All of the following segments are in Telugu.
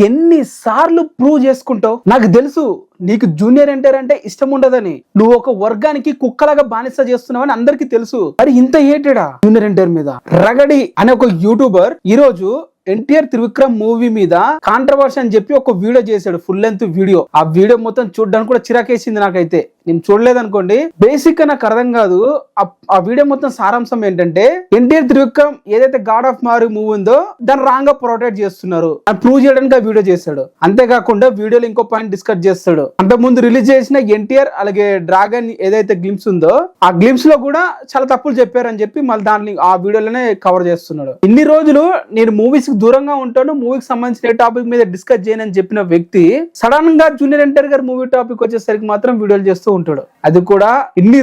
ఎన్నిసార్లు ప్రూవ్ చేసుకుంటావు? నాకు తెలుసు నీకు జూనియర్ ఎన్టీఆర్ అంటే ఇష్టం ఉండదని, నువ్వు ఒక వర్గానికి కుక్కలాగా బానిస చేస్తున్నావని అందరికీ తెలుసు. మరి ఇంత ఏటెడా జూనియర్ ఎన్టీఆర్ మీద? రగడి అనే ఒక యూట్యూబర్ ఈ రోజు ఎన్టీఆర్ త్రివిక్రమ్ మూవీ మీద కాంట్రవర్సీ అని చెప్పి ఒక వీడియో చేశాడు, ఫుల్ లెంత్ వీడియో. ఆ వీడియో మొత్తం చూడడానికి కూడా చిరాకేసింది నాకైతే. నేను చూడలేదనుకోండి, బేసిక్ గా నాకు అర్థం కాదు. ఆ వీడియో మొత్తం సారాంశం ఏంటంటే, ఎన్టీఆర్ త్రివిక్రమ్ ఏదైతే గాడ్ ఆఫ్ మారు మూవీ ఉందో దాన్ని రాంగ్ గా ప్రొటెక్ట్ చేస్తున్నారు అని ప్రూవ్ చేయడానికి ఆ వీడియో చేశాడు. అంతేకాకుండా వీడియోలో ఇంకో పాయింట్ డిస్కస్ చేస్తాడు. అంతకుముందు రిలీజ్ చేసిన ఎన్టీఆర్ అలాగే డ్రాగన్ ఏదైతే గ్లిమ్స్ ఉందో ఆ గ్లిమ్స్ లో కూడా చాలా తప్పులు చెప్పారని చెప్పి మళ్ళీ దాన్ని ఆ వీడియోలోనే కవర్ చేస్తున్నాడు. ఇన్ని రోజులు నేను మూవీస్ దూరంగా ఉంటాను, మూవీకి సంబంధించిన టాపిక్ మీద డిస్కస్ చేయనని చెప్పిన వ్యక్తి సడన్ గా జూనియర్ ఎన్టీఆర్ గారి మూవీ టాపిక్ వచ్చేసరికి మాత్రం వీడియోలు చేస్తూ ఉంటాడు. అది కూడా ఇన్ని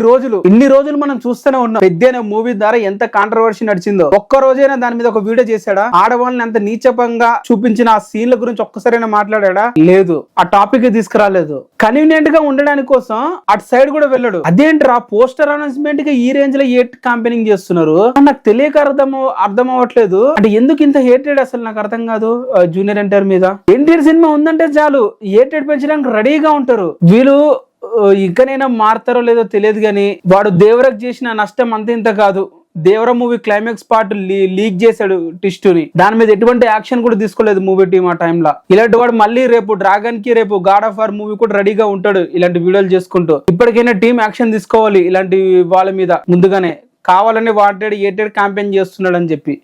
రోజులు మనం చూస్తూనే ఉన్నాం. పెద్ద మూవీ ద్వారా ఎంత కాంట్రవర్సీ నడిచిందో. ఒక్క రోజైనా దాని మీద ఒక వీడియో చేశాడా? ఆడవాళ్ళని ఎంత నీచపంగా చూపించిన ఆ సీన్ల గురించి ఒక్కసారైనా మాట్లాడా? లేదు. ఆ టాపిక్ తీసుకురాలేదు. కన్వీనియంట్ గా ఉండడానికి కోసం అటు సైడ్ కూడా వెళ్ళాడు. అదేంట్రా పోస్టర్ అనౌన్స్మెంట్ గా ఈ రేంజ్ లో హేట్ క్యాంపెయినింగ్ చేస్తున్నారు? నాకు తెలియక అర్థం అవ్వట్లేదు. అంటే ఎందుకు ఇంత హేటెడ్ అసలు నాకు అర్థం కాదు. జూనియర్ ఎన్టీఆర్ మీద ఎన్టీఆర్ సినిమా ఉందంటే చాలు హేటెడ్ పెంచడానికి రెడీగా ఉంటారు వీళ్ళు. ఇంకనైనా మారుతారో లేదో తెలియదు కానీ వాడు దేవరకు చేసిన నష్టం అంత ఇంత కాదు. దేవర మూవీ క్లైమాక్స్ పార్ట్ లీక్ చేశాడు టిస్టుని. దాని మీద ఎటువంటి యాక్షన్ కూడా తీసుకోలేదు మూవీ టీం ఆ టైంలో. ఇలాంటి వాడు మళ్ళీ రేపు డ్రాగన్ కి రేపు గాడ్ ఆఫ్ వార్ మూవీ కూడా రెడీగా ఉంటాడు ఇలాంటి వీడియోలు చేసుకుంటూ. ఇప్పటికైనా టీం యాక్షన్ తీసుకోవాలి ఇలాంటి వాళ్ళ మీద ముందుగానే. కావాలని వాంటెడ్ ఏటెడ్ క్యాంపెయిన్ చేస్తున్నాడు అని చెప్పి.